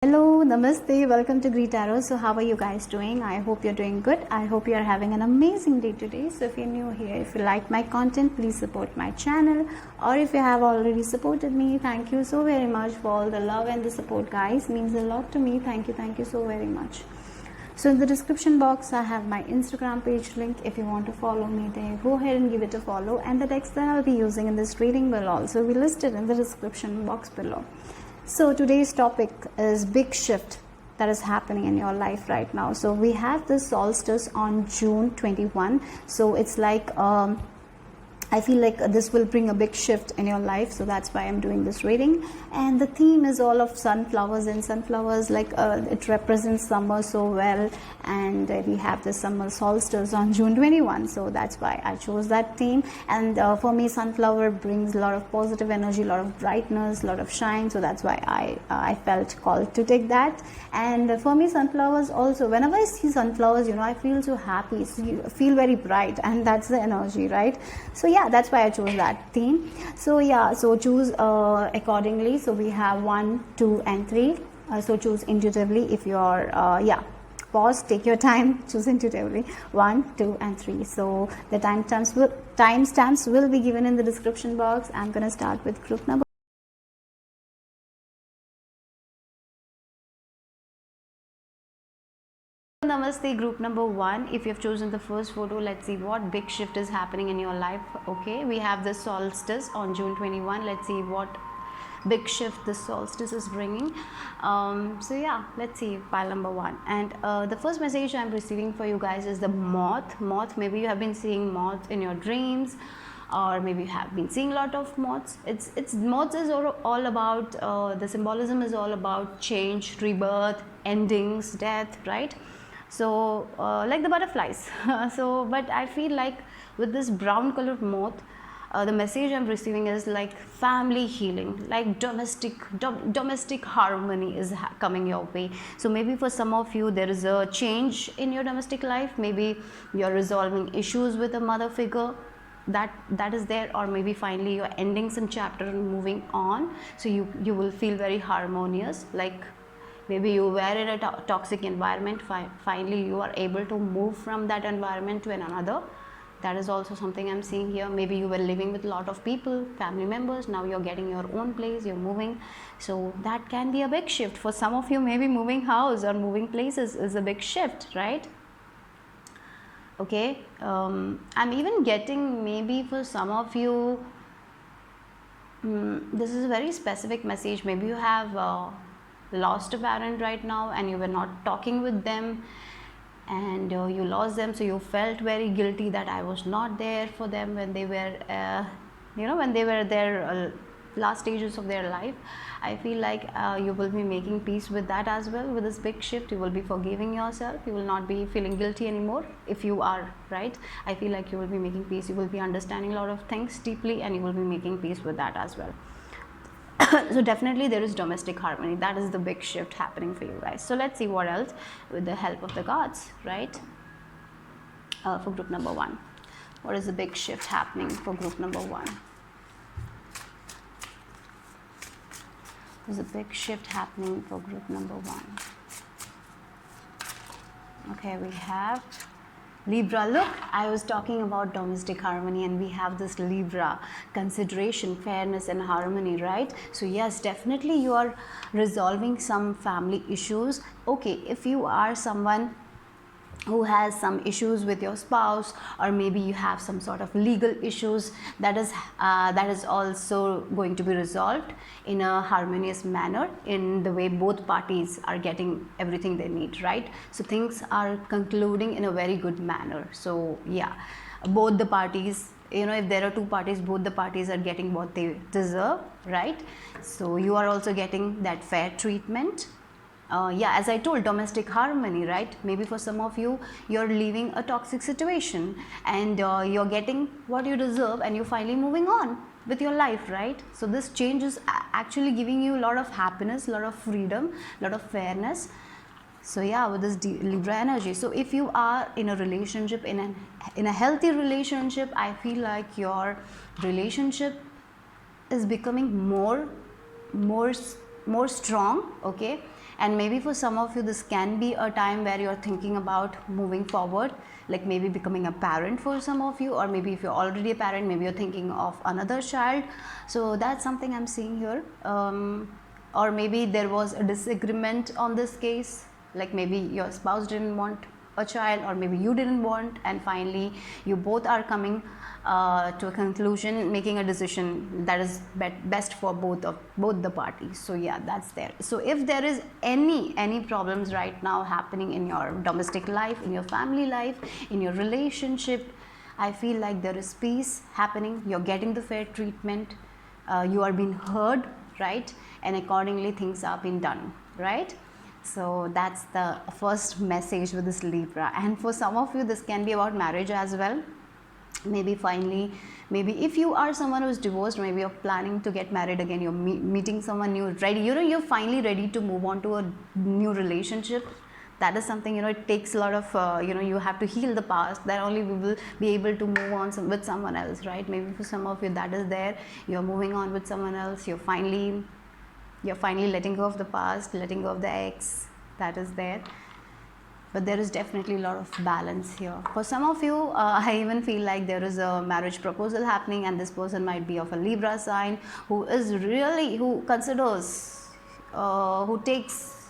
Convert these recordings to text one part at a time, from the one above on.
Hello, namaste, welcome to greetarot. So how are you guys doing? I hope you're doing good. I hope you're having an amazing day today. So if you're new here, if you like my content, please support my channel, or if you have already supported me, thank you so very much for all the love and the support, guys. Means a lot to me. Thank you so very much. So in the description box I have my Instagram page link. If you want to follow me there, go ahead and give it a follow, and the text that I'll be using in this reading will also be listed in the description box below. So today's topic is big shift that is happening in your life right now. So we have the solstice on June 21. So it's like I feel like this will bring a big shift in your life, so that's why I'm doing this reading. And the theme is all of sunflowers, and sunflowers, like it represents summer so well, and we have the summer solstice on June 21, so that's why I chose that theme. And for me, sunflower brings a lot of positive energy, a lot of brightness, a lot of shine, so that's why I felt called to take that. And for me, sunflowers also, whenever I see sunflowers, I feel so happy, so you feel very bright, and that's the energy, right? So yeah, that's why I chose that theme. So yeah, so choose accordingly. So we have 1, 2 and 3. So choose intuitively. If you're pause, take your time, choose intuitively. 1, 2 and 3. So the timestamps will be given in the description box. I'm gonna start with group number. Namaste, group number 1. If you have chosen the first photo, let's see what big shift is happening in your life. Okay, we have the solstice on June 21. Let's see what big shift the solstice is bringing. So yeah, let's see pile number 1. And the first message I'm receiving for you guys is the moth. Maybe you have been seeing moth in your dreams, or maybe you have been seeing a lot of moths. It's moths is all about the symbolism is all about change, rebirth, endings, death, right? So like the butterflies. So but I feel like with this brown colored moth, the message I'm receiving is like family healing, like domestic harmony is coming your way. So maybe for some of you there is a change in your domestic life. Maybe you're resolving issues with a mother figure that is there, or maybe finally you're ending some chapter and moving on. So you will feel very harmonious, like maybe you were in a toxic environment, finally you are able to move from that environment to another. That is also something I'm seeing here. Maybe you were living with a lot of people, family members, now you're getting your own place, you're moving. So that can be a big shift. For some of you, maybe moving house or moving places is a big shift, right? Okay, I'm even getting, maybe for some of you, this is a very specific message. Maybe you have lost a parent right now, and you were not talking with them, and you lost them, so you felt very guilty that I was not there for them when they were when they were their last stages of their life. I feel like you will be making peace with that as well. With this big shift, you will be forgiving yourself, you will not be feeling guilty anymore. If you are, right, I feel like you will be making peace, you will be understanding a lot of things deeply, and you will be making peace with that as well. So definitely there is domestic harmony. That is the big shift happening for you guys. So let's see what else with the help of the gods, right? For group number 1, what is the big shift happening for group number 1? There's a big shift happening for group number 1. Okay, we have Libra. Look, I was talking about domestic harmony, and we have this Libra, consideration, fairness and harmony, right? So yes, definitely you are resolving some family issues. Okay, if you are someone who has some issues with your spouse, or maybe you have some sort of legal issues, that is also going to be resolved in a harmonious manner, in the way both parties are getting everything they need, right? So things are concluding in a very good manner. So yeah, both the parties, if there are two parties, both the parties are getting what they deserve, right? So you are also getting that fair treatment. Yeah, as I told, domestic harmony, right? Maybe for some of you, you're leaving a toxic situation, and you're getting what you deserve, and you're finally moving on with your life, right? So this change is actually giving you a lot of happiness, a lot of freedom, a lot of fairness. So yeah, with this Libra energy. So if you are in a relationship, in a healthy relationship, I feel like your relationship is becoming more strong, okay, And maybe for some of you this can be a time where you're thinking about moving forward, like maybe becoming a parent for some of you, or maybe if you're already a parent, maybe you're thinking of another child. So that's something I'm seeing here. Or maybe there was a disagreement on this case, like maybe your spouse didn't want a child, or maybe you didn't want, and finally you both are coming to a conclusion, making a decision that is best for both the parties. So yeah, that's there. So if there is any problems right now happening in your domestic life, in your family life, in your relationship, I feel like there is peace happening. You're getting the fair treatment, you are being heard, right? And accordingly things are being done, right? So that's the first message with this Libra. And for some of you this can be about marriage as well. Maybe finally, maybe if you are someone who's divorced, maybe you're planning to get married again, you're meeting someone new, ready, you're finally ready to move on to a new relationship. That is something, it takes a lot of, you have to heal the past, then only we will be able to move on with someone else, right? Maybe for some of you that is there, you're moving on with someone else, you're finally letting go of the past, letting go of the ex, that is there. But there is definitely a lot of balance here. For some of you, I even feel like there is a marriage proposal happening, and this person might be of a Libra sign who considers, who takes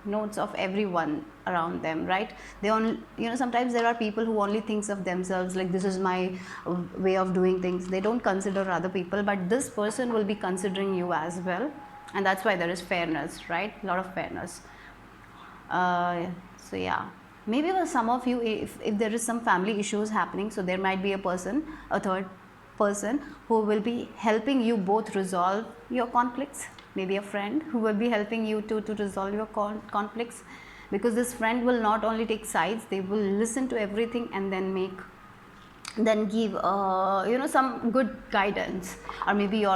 notes of everyone around them, right? They only, sometimes there are people who only thinks of themselves, like this is my way of doing things. They don't consider other people, but this person will be considering you as well. And that's why there is fairness, right? A lot of fairness. So yeah, maybe for some of you, if there is some family issues happening, so there might be a third person who will be helping you both resolve your conflicts. Maybe a friend who will be helping you to resolve your conflicts, because this friend will not only take sides, they will listen to everything and then give some good guidance. Or maybe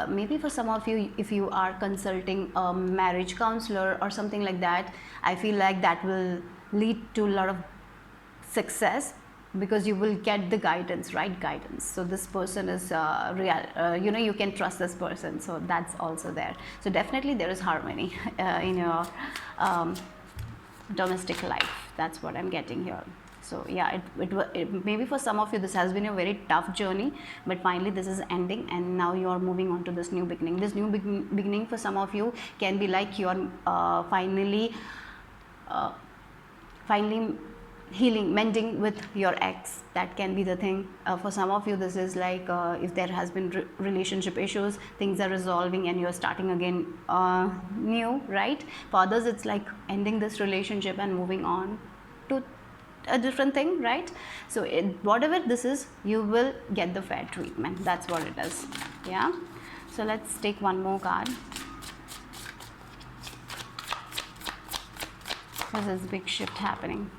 maybe for some of you, if you are consulting a marriage counselor or something like that, I feel like that will lead to a lot of success, because you will get the right guidance. So this person is real, you can trust this person, so that's also there. So definitely there is harmony in your domestic life. That's what I'm getting here. So yeah, it maybe for some of you this has been a very tough journey, but finally this is ending, and now you are moving on to this new beginning. This new beginning for some of you can be like you are finally healing, mending with your ex. That can be the thing. For some of you this is like if there has been relationship issues, things are resolving and you're starting again new, right? For others it's like ending this relationship and moving on to a different thing, right? So whatever this is, you will get the fair treatment. That's what it is. Yeah. So let's take one more card. There's a big shift happening.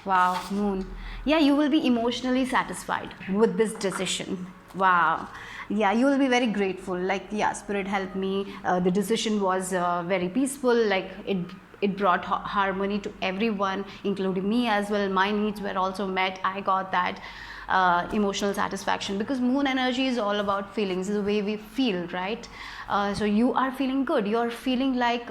Wow, Moon. Yeah, you will be emotionally satisfied with this decision. Wow. Yeah, you will be very grateful. Like, yeah, Spirit helped me. The decision was very peaceful. Like, it brought harmony to everyone, including me as well. My needs were also met. I got that emotional satisfaction, because Moon energy is all about feelings, the way we feel, right? So you are feeling good. You're feeling like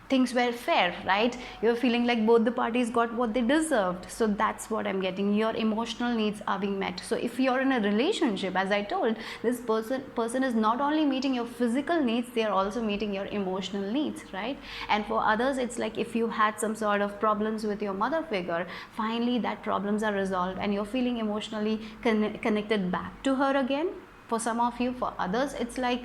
things were fair, right? You're feeling like both the parties got what they deserved. So that's what I'm getting. Your emotional needs are being met. So if you're in a relationship, as I told, this person is not only meeting your physical needs, they are also meeting your emotional needs, right? And for others, it's like if you had some sort of problems with your mother figure, finally that problems are resolved and you're feeling emotionally connected back to her again. For some of you, for others, it's like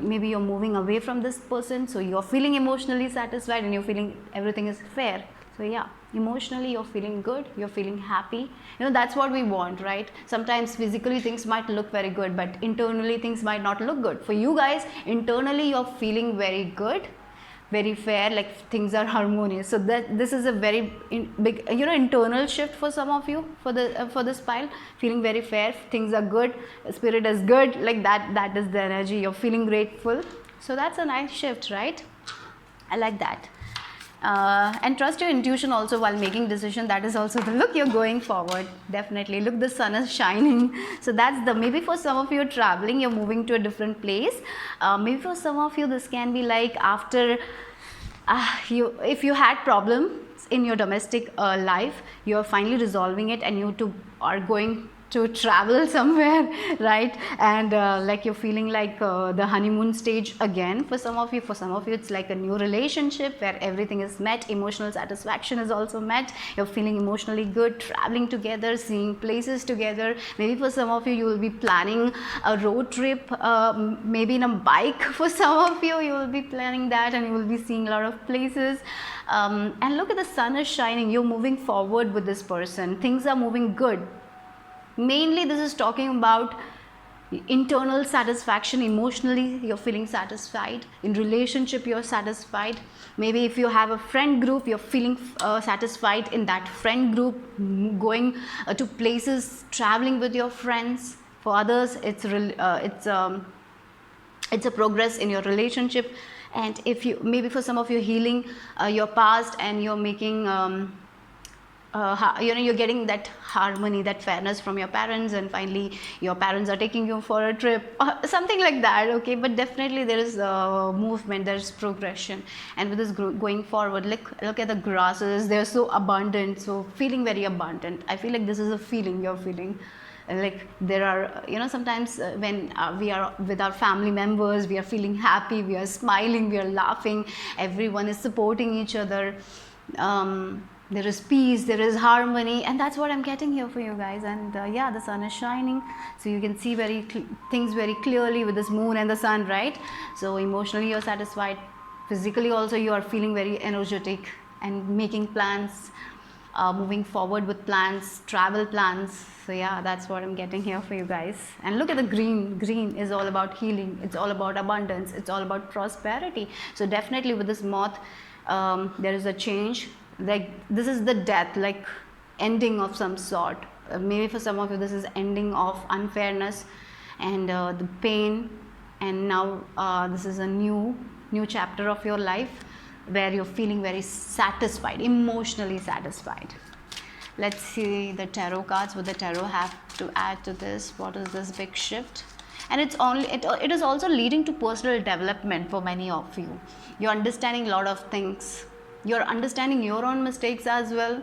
maybe you're moving away from this person, so you're feeling emotionally satisfied and you're feeling everything is fair. So yeah, emotionally you're feeling good, you're feeling happy. That's what we want, right? Sometimes physically things might look very good, but internally things might not look good. For you guys, internally you're feeling very good, very fair, like things are harmonious. So that this is a very big internal shift for some of you, for this pile. Feeling very fair, things are good, Spirit is good, like that is the energy. You're feeling grateful. So that's a nice shift, right? I like that. And trust your intuition also while making decision. That is also the look you're going forward. Definitely look, the sun is shining. So that's the, maybe for some of you traveling, you're moving to a different place. Maybe for some of you this can be like after if you had problems in your domestic life, you're finally resolving it, and you two are going to travel somewhere, right? And like you're feeling like the honeymoon stage again for some of you. For some of you it's like a new relationship where everything is met, emotional satisfaction is also met, you're feeling emotionally good, traveling together, seeing places together. Maybe for some of you, you will be planning a road trip, maybe in a bike. For some of you, you will be planning that, and you will be seeing a lot of places. And look at the sun is shining, you're moving forward with this person, things are moving good. Mainly this is talking about internal satisfaction. Emotionally you're feeling satisfied, in relationship you're satisfied. Maybe if you have a friend group, you're feeling satisfied in that friend group, going to places, traveling with your friends. For others it's a progress in your relationship. And if you, maybe for some of you, healing your past, and you're making you're getting that harmony, that fairness from your parents, and finally your parents are taking you for a trip, something like that. Okay, but definitely there is movement, there is progression. And with this going forward, look at the grasses, they're so abundant, so feeling very abundant. I feel like this is a feeling you're feeling. Like there are, sometimes when we are with our family members, we are feeling happy, we are smiling, we are laughing, everyone is supporting each other. There is peace, there is harmony, and that's what I'm getting here for you guys. And yeah, the sun is shining, so you can see things very clearly with this moon and the sun, right? So emotionally you're satisfied, physically also you are feeling very energetic and making plans, moving forward with plans, travel plans. So yeah, that's what I'm getting here for you guys. And look at the green. Green is all about healing, it's all about abundance, it's all about prosperity. So definitely with this moth, there is a change. Like this is the death, like ending of some sort. Maybe for some of you this is ending of unfairness and the pain. And now this is a new chapter of your life where you're feeling very satisfied, emotionally satisfied. Let's see the tarot cards, what the tarot have to add to this. What is this big shift? And it is also leading to personal development for many of you. You're understanding a lot of things, you're understanding your own mistakes as well.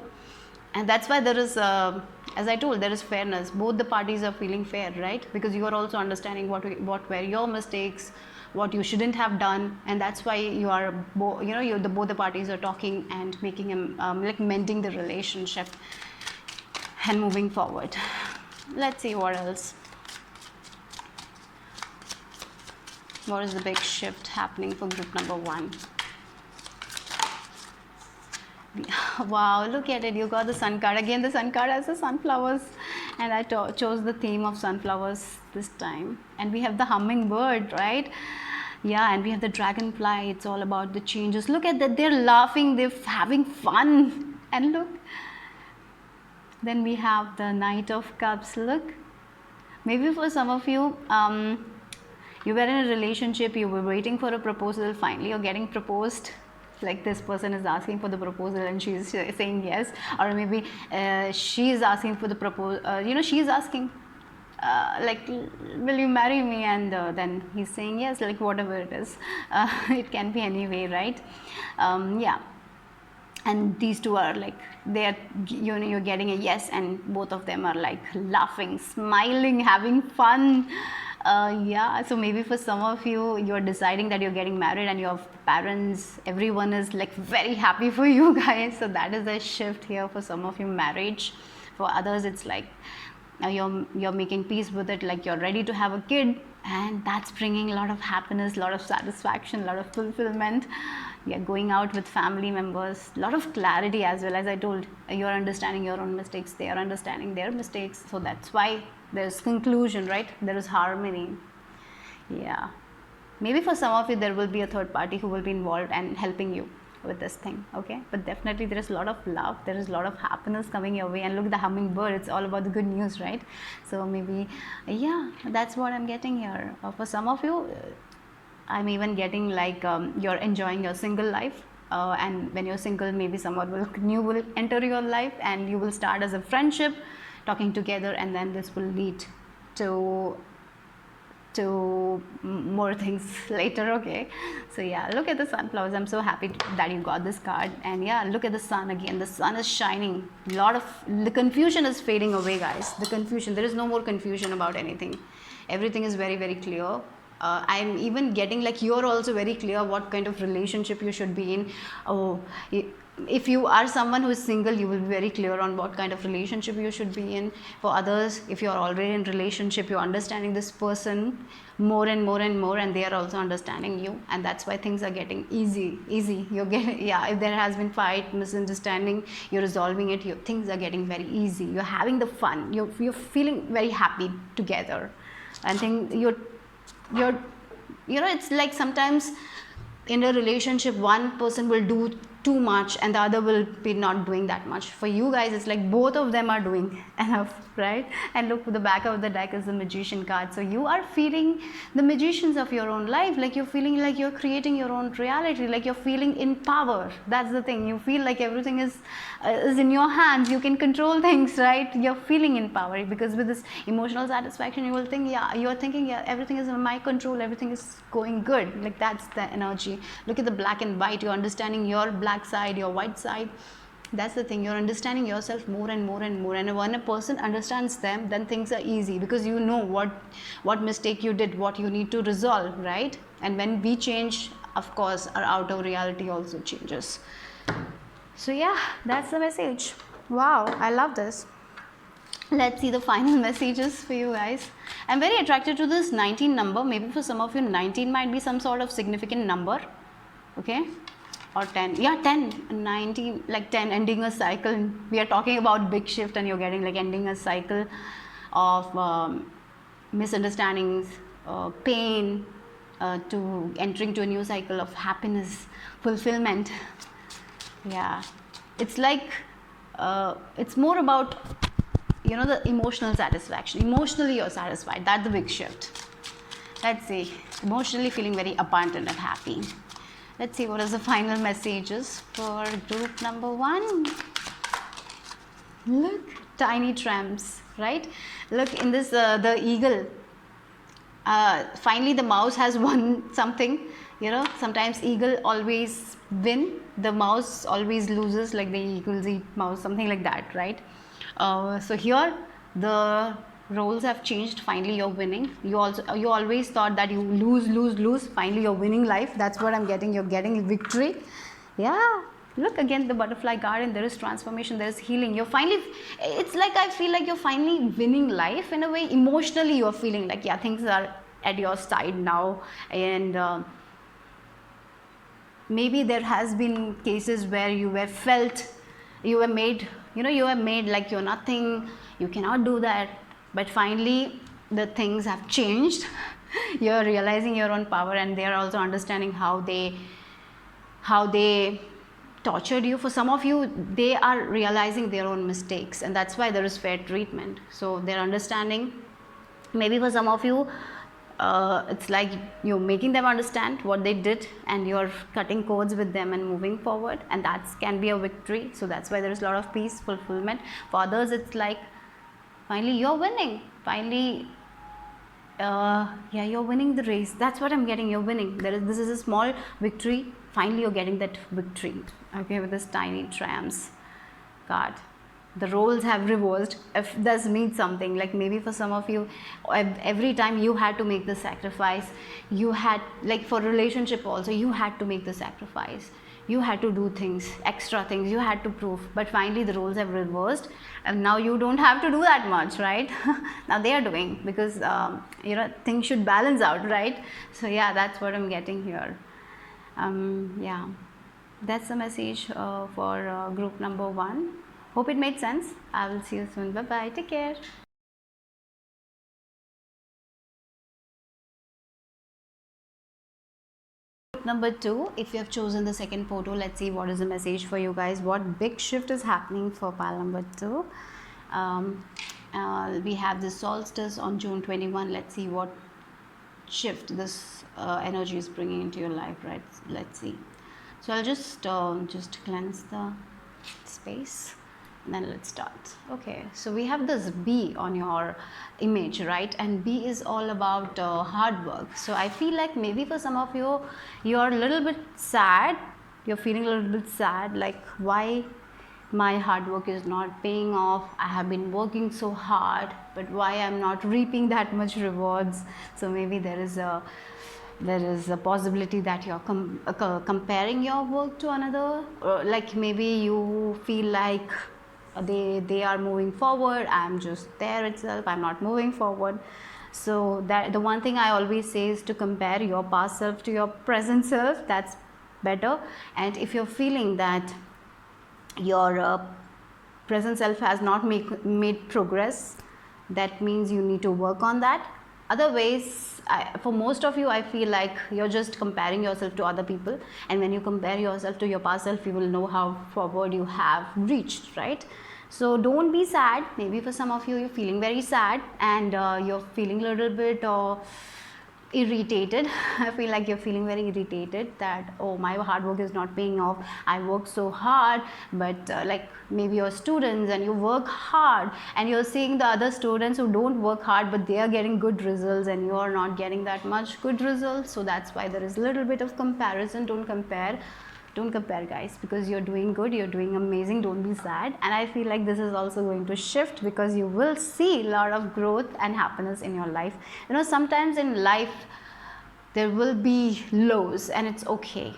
And that's why there is as I told, there is fairness. Both the parties are feeling fair, right? Because you are also understanding what were your mistakes, what you shouldn't have done. And that's why you are both the parties are talking and making like mending the relationship and moving forward. Let's see what else. What is the big shift happening for group number 1? Wow, look at it, you got the sun card. Again, the sun card has the sunflowers, and I chose the theme of sunflowers this time. And we have the hummingbird, right? Yeah, and we have the dragonfly. It's all about the changes. Look at that, they're laughing, they're having fun. And look, then we have the Knight of Cups. Look, maybe for some of you, you were in a relationship, you were waiting for a proposal, finally you're getting proposed. Like this person is asking for the proposal and she's saying yes. Or maybe she is asking for the proposal, she's asking like, will you marry me? And then he's saying yes, like whatever it is. It can be any way, right? Yeah. And these two are like, you're getting a yes, and both of them are like laughing, smiling, having fun. Yeah, so maybe for some of you, you're deciding that you're getting married, and your parents, everyone is like very happy for you guys. So that is a shift here for some of you, marriage. For others, it's like you're making peace with it, like you're ready to have a kid, and that's bringing a lot of happiness, a lot of satisfaction, a lot of fulfillment. You're going out with family members, a lot of clarity as well. As I told, you're understanding your own mistakes, they are understanding their mistakes. So that's why there's conclusion, right? There is harmony. Yeah, maybe for some of you there will be a third party who will be involved and helping you with this thing. Okay, but definitely there is a lot of love, there is a lot of happiness coming your way. And look at the hummingbird, it's all about the good news, right? So maybe, yeah, that's what I'm getting here. For some of you, I'm even getting like you're enjoying your single life. and when you're single, maybe someone new will enter your life, and you will start as a friendship, talking together, and then this will lead to more things later. Okay, so yeah, look at the sunflowers. I'm so happy that you got this card. And yeah, look at the sun again. The sun is shining. The confusion is fading away, guys. The confusion, there is no more confusion about anything. Everything is very, very clear. I'm even getting like you're also very clear what kind of relationship you should be in. If you are someone who is single, you will be very clear on what kind of relationship you should be in. For others, if you are already in relationship, you're understanding this person more and more and more, and they are also understanding you, and that's why things are getting easy. You're getting, yeah, if there has been fight, misunderstanding, you're resolving it. Things are getting very easy. You're having the fun. You're feeling very happy together. I think it's like sometimes in a relationship, one person will do too much and the other will be not doing that much. For you guys, it's like both of them are doing enough, right? And look, the back of the deck is the Magician card. So you are feeling the magicians of your own life. Like you're feeling like you're creating your own reality. Like you're feeling in power. That's the thing. You feel like everything is in your hands. You can control things, right? You're feeling in power, because with this emotional satisfaction, you will think, you're thinking, everything is in my control. Everything is going good. Like that's the energy. Look at the black and white. You're understanding your black side, your white side. That's the thing. You're understanding yourself more and more and more. And when a person understands them, then things are easy, because you know what mistake you did, what you need to resolve, right? And when we change, of course, our outer reality also changes. So yeah, that's the message. Wow, I love this. Let's see the final messages for you guys. I'm very attracted to this 19 number. Maybe for some of you, 19 might be some sort of significant number. Okay, or 10. Yeah, 10, 19, like 10, ending a cycle. We are talking about big shift, and you're getting like ending a cycle of misunderstandings, pain, to entering to a new cycle of happiness, fulfillment. Yeah, it's like it's more about, the emotional satisfaction. Emotionally you're satisfied. That's the big shift. Let's see. Emotionally feeling very abundant and happy. Let's see what is the final messages for group number 1. Look, tiny tramps, right? Look, in this, the eagle. Finally, the mouse has won something. Sometimes eagle always win. The mouse always loses, like the eagles eat mouse, something like that, right? So here, the roles have changed. Finally you're winning. You always thought that you lose. Finally you're winning life. That's what I'm getting. You're getting victory. Yeah, look again, the butterfly garden. There is transformation, there is healing. It's like I feel like you're finally winning life in a way. Emotionally you're feeling like, things are at your side now. And maybe there has been cases where you were made like you're nothing, you cannot do that. But finally, the things have changed. You're realizing your own power, and they are also understanding how they tortured you. For some of you, they are realizing their own mistakes, and that's why there is fair treatment. So they're understanding. Maybe for some of you, it's like you're making them understand what they did, and you're cutting codes with them and moving forward, and that can be a victory. So that's why there is a lot of peace, fulfillment. For others, it's like, finally you're winning. Finally, you're winning the race. That's what I'm getting. You're winning. This is a small victory. Finally you're getting that victory. Okay, with this tiny tramps card. The roles have reversed. If this means something, like maybe for some of you, every time you had to make the sacrifice, you had, like for relationship also, you had to make the sacrifice. You had to do things, extra things, you had to prove. But finally the roles have reversed, and now you don't have to do that much, right? Now they are doing, because things should balance out, right? So yeah, that's what I'm getting here. Yeah, that's the message for group number 1. Hope it made sense. I will see you soon. Bye bye. Take care. Number 2, if you have chosen the second photo, let's see what is the message for you guys. What big shift is happening for pile number 2? We have the solstice on June 21. Let's see what shift this energy is bringing into your life, right? Let's see. So I'll just cleanse the space, and then let's start. Okay, so we have this bee on your image, right? And bee is all about hard work. So I feel like maybe for some of you, you're a little bit sad. You're feeling a little bit sad, like why my hard work is not paying off. I have been working so hard, but why I'm not reaping that much rewards. So maybe there is a possibility that you're comparing your work to another, or like maybe you feel like they are moving forward, I'm just there itself, I'm not moving forward. So that the one thing I always say is to compare your past self to your present self. That's better. And if you're feeling that your present self has not made progress, that means you need to work on that. Otherwise, for most of you, I feel like you're just comparing yourself to other people, and when you compare yourself to your past self, you will know how forward you have reached, right? So don't be sad. Maybe for some of you, you're feeling very sad, and you're feeling a little bit irritated. I feel like you're feeling very irritated that, oh, my hard work is not paying off. I work so hard, but like maybe you're students and you work hard, and you're seeing the other students who don't work hard but they are getting good results, and you are not getting that much good results. So that's why there is a little bit of comparison. Don't compare, guys, because you're doing good, you're doing amazing. Don't be sad. And I feel like this is also going to shift, because you will see a lot of growth and happiness in your life. You know, sometimes in life there will be lows, and it's okay.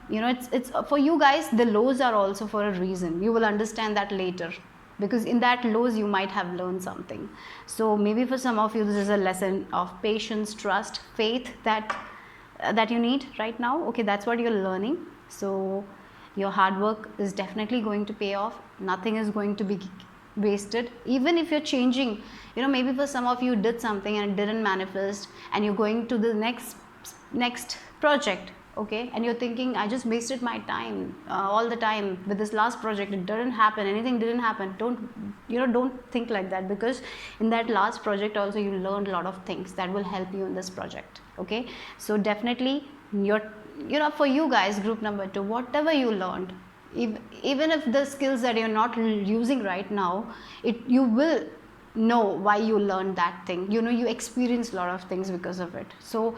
You know, it's for you guys, the lows are also for a reason. You will understand that later, because in that lows you might have learned something. So maybe for some of you this is a lesson of patience, trust, faith that you need right now. Okay, that's what you're learning. So your hard work is definitely going to pay off. Nothing is going to be wasted. Even if you're changing, you know, maybe for some of you did something and it didn't manifest, and you're going to the next project, okay, and you're thinking, I just wasted my time all the time with this last project, it didn't happen, anything didn't happen. Don't think like that, because in that last project also you learned a lot of things that will help you in this project. Okay, so definitely for you guys, group number 2, whatever you learned, even if the skills that you're not using right now, you will know why you learned that thing. You know, you experienced a lot of things because of it. So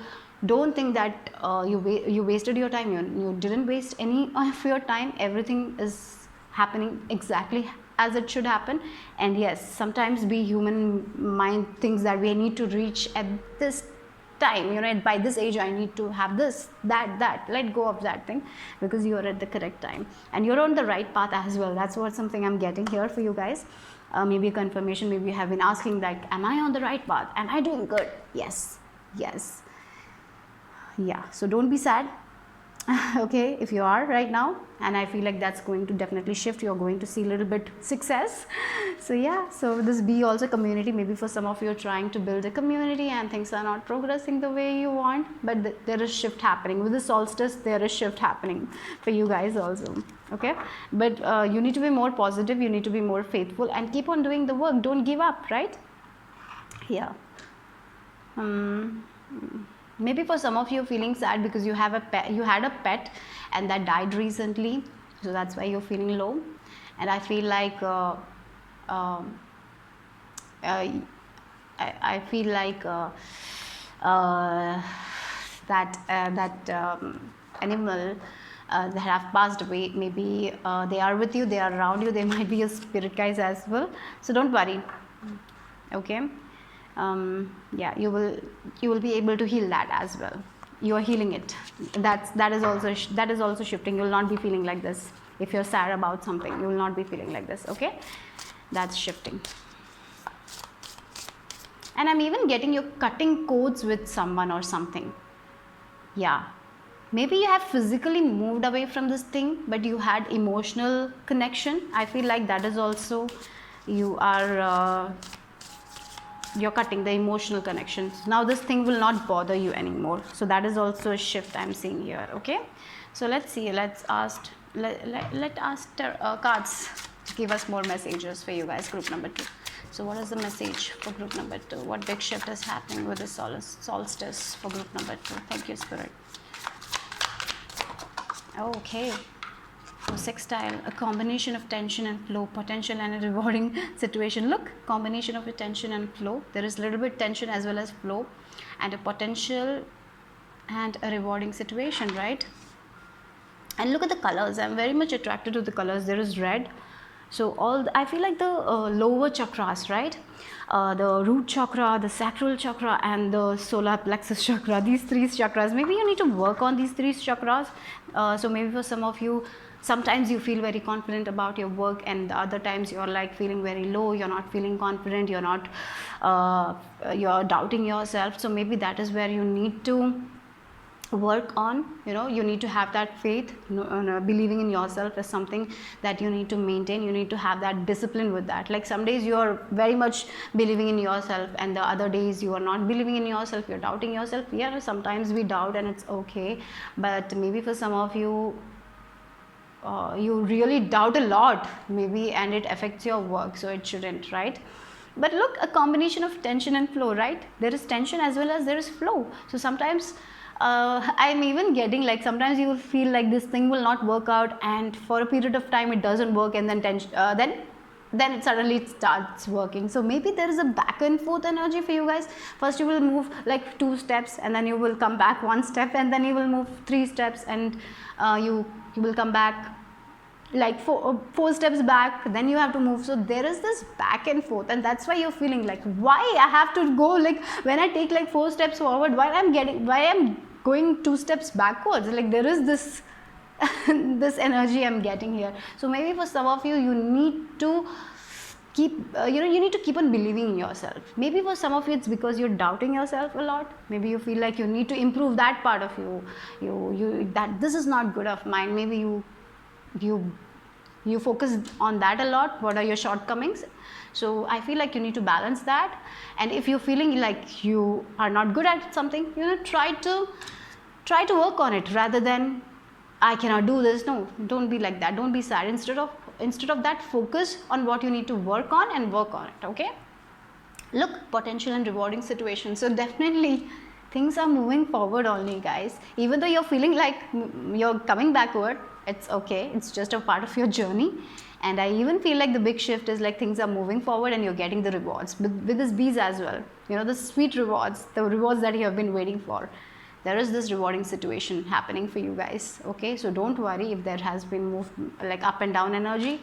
don't think that you wasted your time. You didn't waste any of your time. Everything is happening exactly as it should happen. And yes, sometimes we human mind thinks that we need to reach at this time, you know, by this age I need to have this, that. Let go of that thing, because you are at the correct time and you're on the right path as well. That's what something I'm getting here for you guys. Maybe a confirmation. Maybe you have been asking, like, am I on the right path? Am I doing good? Yes. Yeah, so don't be sad. Okay, if you are right now, and I feel like that's going to definitely shift. You're going to see a little bit success. So yeah, so this be also community. Maybe for some of you are trying to build a community and things are not progressing the way you want, but there is shift happening with the solstice. There is shift happening for you guys also. Okay, but you need to be more positive, you need to be more faithful, and keep on doing the work. Don't give up, right? Yeah. Maybe for some of you feeling sad because you had a pet and that died recently, so that's why you're feeling low. And I feel like I feel like that animal that have passed away, maybe they are with you, they are around you, they might be your spirit guides as well. So don't worry. Okay. Yeah, you will be able to heal that as well. You are healing it. That is also shifting. You will not be feeling like this. If you're sad about something, you will not be feeling like this. Okay, that's shifting. And I'm even getting you cutting codes with someone or something. Yeah, maybe you have physically moved away from this thing, but you had emotional connection. I feel like that is also, you're cutting the emotional connections. Now this thing will not bother you anymore. So that is also a shift I'm seeing here. Okay, so let's see. Let ask cards to give us more messages for you guys, group number 2. So what is the message for group number 2? What big shift is happening with the solstice for group number 2? Thank you, Spirit. Okay. So sextile, a combination of tension and flow, potential and a rewarding situation. Look, combination of a tension and flow. There is a little bit tension as well as flow, and a potential and a rewarding situation, right? And look at the colors. I'm very much attracted to the colors. There is red. So I feel like the lower chakras, right? The root chakra, the sacral chakra, and the solar plexus chakra. These three chakras. Maybe you need to work on these three chakras. So maybe for some of you, sometimes you feel very confident about your work, and the other times you're like feeling very low. You're not feeling confident. You're not. You're doubting yourself. So maybe that is where you need to work on. You need to have that faith. Believing in yourself is something that you need to maintain. You need to have that discipline with that. Like some days you are very much believing in yourself, and the other days you are not believing in yourself. You're doubting yourself. Yeah, sometimes we doubt, and it's okay. But maybe for some of you, you really doubt a lot, maybe, and it affects your work. So it shouldn't, right? But look, a combination of tension and flow, right? There is tension as well as there is flow. So sometimes I'm even getting like, sometimes you will feel like this thing will not work out, and for a period of time it doesn't work, and then tension, then it suddenly starts working. So maybe there is a back and forth energy for you guys. First you will move like 2 steps, and then you will come back 1 step, and then you will move 3 steps, and you will come back like 4 steps back, then you have to move. So there is this back and forth, and that's why you're feeling like, why I have to go, like when I take like 4 steps forward, why I'm going 2 steps backwards. Like there is this this energy I'm getting here. So maybe for some of you, you need to keep you need to keep on believing in yourself. Maybe for some of you it's because you're doubting yourself a lot. Maybe you feel like you need to improve that part of you that this is not good of mine. Maybe you focus on that a lot. What are your shortcomings? So I feel like you need to balance that. And if you're feeling like you are not good at something, try to work on it, rather than I cannot do this. No, don't be like that. Don't be sad. Instead of that, focus on what you need to work on and work on it. Okay, look, potential and rewarding situation. So definitely things are moving forward only, guys. Even though you're feeling like you're coming backward, it's okay. It's just a part of your journey. And I even feel like the big shift is like things are moving forward and you're getting the rewards with this bees as well. The sweet rewards, the rewards that you have been waiting for. There is this rewarding situation happening for you guys. Okay, so don't worry if there has been move like up and down energy.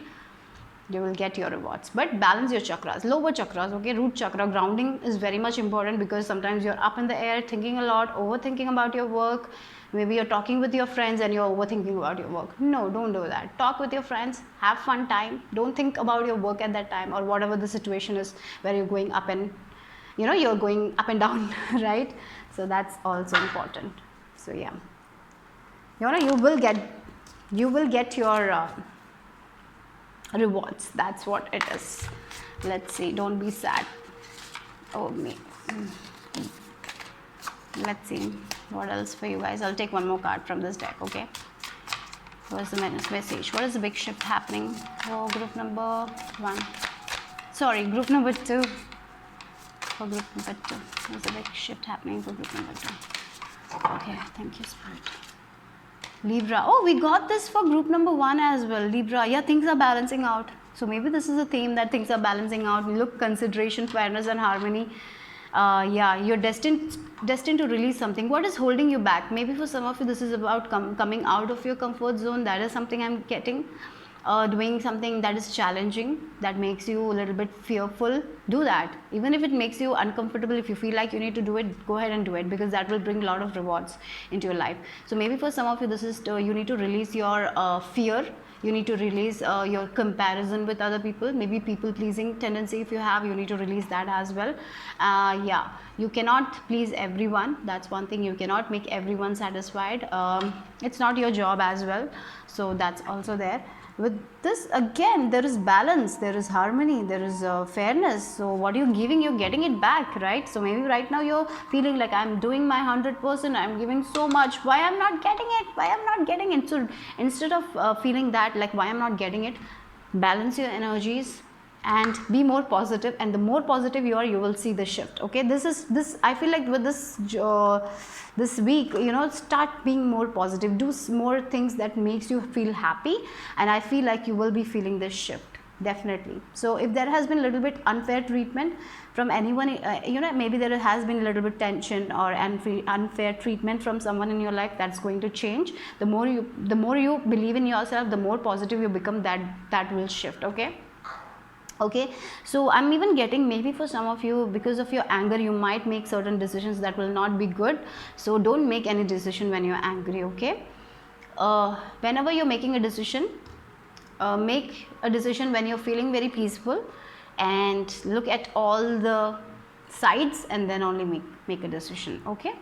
You will get your rewards, but balance your chakras, lower chakras. Okay, root chakra, grounding is very much important, because sometimes you're up in the air thinking a lot, overthinking about your work. Maybe you're talking with your friends and you're overthinking about your work. No, don't do that. Talk with your friends, have fun time. Don't think about your work at that time, or whatever the situation is where you're going up and you're going up and down, right? So that's also important. So yeah, you will get your rewards. That's what it is. Let's see. Don't be sad. Oh me. Let's see what else for you guys. I'll take one more card from this deck. Okay, what's the message? What is the big shift happening for group number 1? Sorry, group number 2. For group number 2, there's a big shift happening for group number 2. Okay, thank you, Spirit. Libra. Oh, we got this for group number 1 as well. Libra. Yeah, things are balancing out. So maybe this is a theme, that things are balancing out. Look, consideration, fairness and harmony. Yeah, you're destined to release something. What is holding you back? Maybe for some of you this is about coming out of your comfort zone. That is something I'm getting. Doing something that is challenging, that makes you a little bit fearful. Do that. Even if it makes you uncomfortable, if you feel like you need to do it, go ahead and do it, because that will bring a lot of rewards into your life. So maybe for some of you this is you need to release your fear. You need to release your comparison with other people. Maybe people pleasing tendency if you have, you need to release that as well. Yeah, you cannot please everyone. That's one thing. You cannot make everyone satisfied. It's not your job as well. So that's also there. With this, again, there is balance, there is harmony, there is fairness. So what you're giving, you're getting it back, right? So maybe right now you're feeling like, I'm doing my 100%, I'm giving so much, why I'm not getting it, why I'm not getting it. So instead of feeling that like why I'm not getting it, balance your energies, and be more positive, and the more positive you are, you will see the shift. Okay, this I feel like with this week, you know, start being more positive, do more things that makes you feel happy, and I feel like you will be feeling this shift definitely. So if there has been a little bit unfair treatment from anyone, you know, maybe there has been a little bit tension or unfair treatment from someone in your life, that's going to change. The more you believe in yourself, the more positive you become, that will shift. Okay, so I'm even getting, maybe for some of you, because of your anger, you might make certain decisions that will not be good. So don't make any decision when you're angry. Okay, whenever you're making a decision, make a decision when you're feeling very peaceful, and look at all the sides, and then only make a decision. Okay,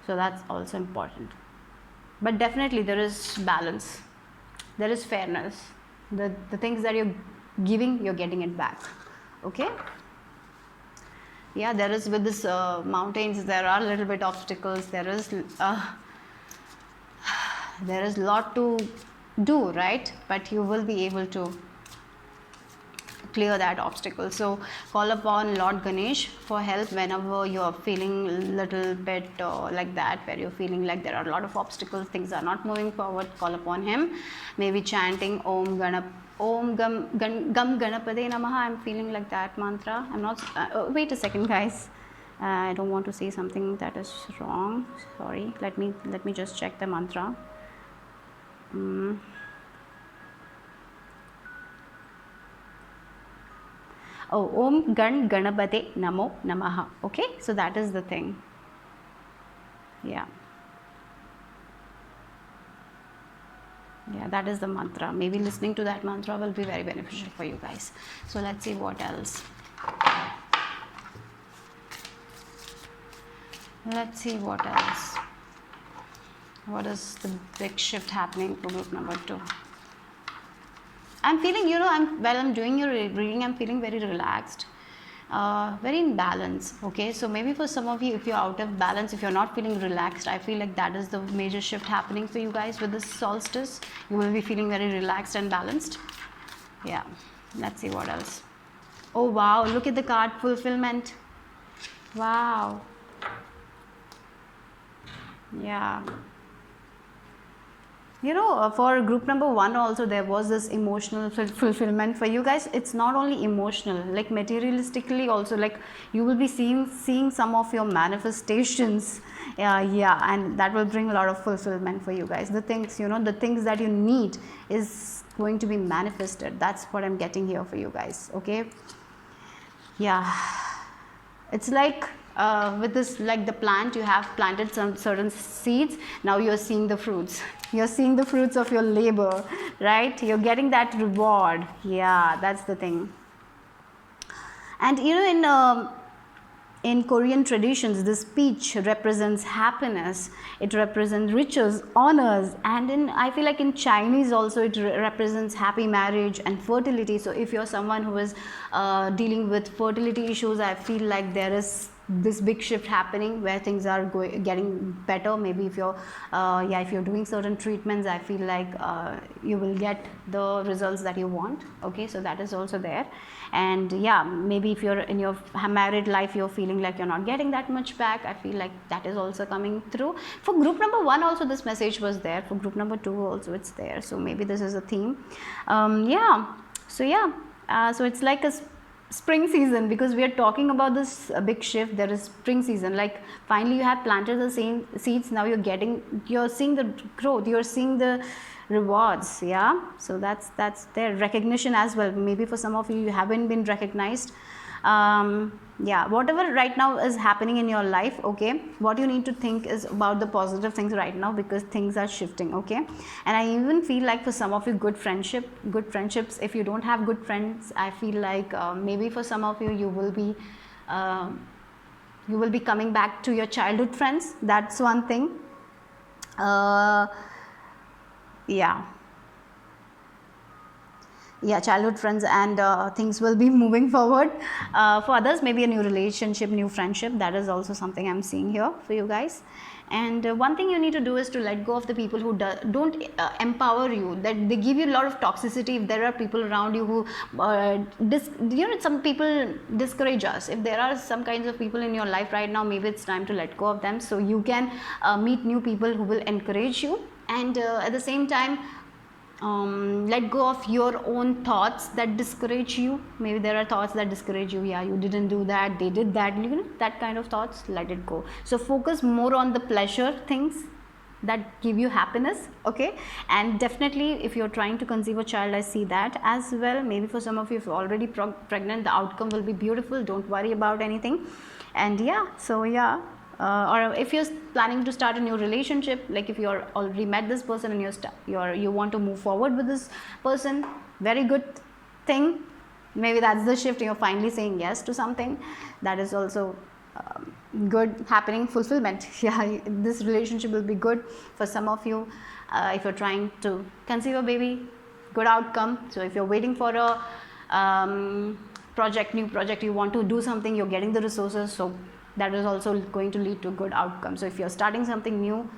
so that's also important. But definitely there is balance, there is fairness. The things that you're giving, you're getting it back. Okay, yeah, there is, with this mountains, there are a little bit obstacles, there is lot to do, right? But you will be able to clear that obstacle. So call upon Lord Ganesh for help whenever you are feeling a little bit like that, where you're feeling like there are a lot of obstacles, things are not moving forward. Call upon him, maybe chanting Om Gam Ganapade Namaha. I'm feeling like that mantra. I'm not wait a second, guys, I don't want to say something that is wrong, sorry. Let me just check the mantra. Oh, Om Gan Ganapate Namo Namaha. Okay, so that is the thing. Yeah, that is the mantra. Maybe listening to that mantra will be very beneficial for you guys. So let's see what else. Let's see what else. What is the big shift happening for group number 2? I'm feeling, you know, while I'm doing your reading, I'm feeling very relaxed, very in balance. Okay, so maybe for some of you, if you're out of balance, if you're not feeling relaxed, I feel like that is the major shift happening for you guys with this solstice. You will be feeling very relaxed and balanced. Yeah, let's see what else. Oh wow, look at the card, fulfillment. Wow. Yeah. You know, for group number 1 also, there was this emotional fulfillment for you guys. It's not only emotional, like materialistically also, like you will be seeing some of your manifestations. And that will bring a lot of fulfillment for you guys. The things, you know, the things that you need is going to be manifested. That's what I'm getting here for you guys. Okay, yeah, it's like with this, like the plant, you have planted some certain seeds, now you're seeing the fruits. You're seeing the fruits of your labor, right? You're getting that reward. Yeah, that's the thing. And you know, in Korean traditions, this peach represents happiness, it represents riches, honors, and I feel like in Chinese also it represents happy marriage and fertility. So if you're someone who is dealing with fertility issues, I feel like there is this big shift happening where things are getting better. Maybe if you're if you're doing certain treatments, I feel like you will get the results that you want. Okay, so that is also there. And yeah, maybe if you're in your married life, you're feeling like you're not getting that much back, I feel like that is also coming through. For group number 1 also this message was there, for group number 2 also it's there, so maybe this is a theme. So it's like a spring season, because we are talking about this big shift. There is spring season, like finally you have planted the same seeds, now you're seeing the growth, you're seeing the rewards. Yeah, so that's their recognition as well. Maybe for some of you, you haven't been recognized. Whatever right now is happening in your life, okay, what you need to think is about the positive things right now, because things are shifting. Okay, and I even feel like for some of you, good friendships, if you don't have good friends, I feel like maybe for some of you, you will be coming back to your childhood friends. That's one thing. yeah, childhood friends, and things will be moving forward. For others, maybe a new relationship, new friendship, that is also something I'm seeing here for you guys. And one thing you need to do is to let go of the people who don't empower you, that they give you a lot of toxicity. If there are people around you who some people discourage us. If there are some kinds of people in your life right now, maybe it's time to let go of them, so you can meet new people who will encourage you. And at the same time, let go of your own thoughts that discourage you. Maybe there are thoughts that discourage you. Yeah, you didn't do that, they did that, that kind of thoughts, let it go. So focus more on the pleasure things that give you happiness, okay? And definitely, if you're trying to conceive a child, I see that as well. Maybe for some of you, if you're already pregnant, the outcome will be beautiful. Don't worry about anything. And yeah, so yeah, or if you're planning to start a new relationship, like if you're already met this person and you want to move forward with this person, very good thing. Maybe that's the shift, you're finally saying yes to something. That is also good happening, fulfillment. Yeah, this relationship will be good for some of you. If you're trying to conceive a baby, good outcome. So if you're waiting for a new project, you want to do something, you're getting the resources, so that is also going to lead to a good outcome. So if you're starting something new,